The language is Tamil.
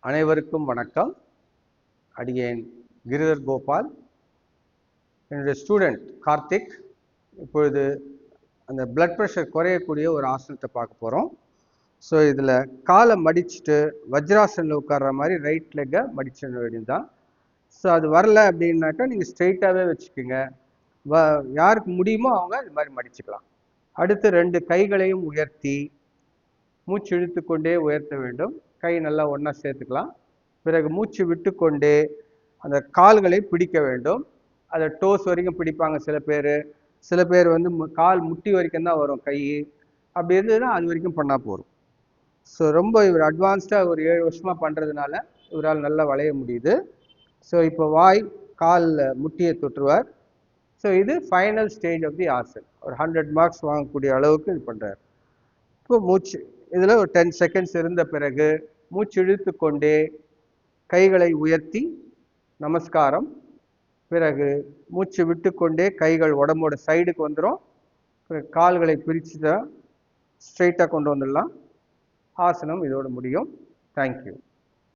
அனைவருக்கும் வணக்கம். அடியேன் கிரிதர் கோபால். என்னுடைய ஸ்டூடெண்ட் கார்த்திக் இப்பொழுது அந்த பிளட் ப்ரெஷர் குறையக்கூடிய ஒரு ஆசனத்தை பார்க்க போகிறோம். ஸோ இதில் காலை மடிச்சுட்டு வஜ்ராசனில் உட்கார்ற மாதிரி ரைட் லெக்கை மடிச்சிட வேண்டியதுதான். ஸோ அது வரல அப்படின்னாக்கா நீங்கள் ஸ்ட்ரெயிட்டாகவே வச்சுக்கோங்க. யாருக்கு முடியுமோ அவங்க இது மாதிரி மடிச்சுக்கலாம். அடுத்து 2 கைகளையும் உயர்த்தி மூச்சு இழுத்து கொண்டே உயர்த்த வேண்டும். கை நல்லா ஒன்றா சேர்த்துக்கலாம். பிறகு மூச்சு விட்டு கொண்டே அந்த கால்களை பிடிக்க வேண்டும். அதை டோஸ் வரைக்கும் பிடிப்பாங்க சில பேர் வந்து கால் முட்டி வரைக்கும் தான் வரும் கை. அப்படி இருந்ததுன்னா அது வரைக்கும் பண்ணால் போதும். ஸோ ரொம்ப இவர் அட்வான்ஸ்டாக ஒரு 7 வருஷமாக பண்ணுறதுனால இவரால் நல்லா வளைய முடியுது. ஸோ இப்போ வாய் காலில் முட்டியை தொற்றுவார். ஸோ இது final stage of the asana. ஒரு 100 மார்க்ஸ் வாங்கக்கூடிய அளவுக்கு இது பண்ணுறார். இப்போ மூச்சு இதில் ஒரு 10 செகண்ட்ஸ் இருந்த பிறகு மூச்சு இழுத்து கொண்டே கைகளை உயர்த்தி நமஸ்காரம். பிறகு மூச்சு விட்டு கொண்டே கைகள் உடம்போட சைடுக்கு வந்துடும். பிறகு கால்களை பிரித்து ஸ்ட்ரெயிட்டாக கொண்டு வந்துடலாம். ஆசனம் இதோடு முடியும். தேங்க்யூ.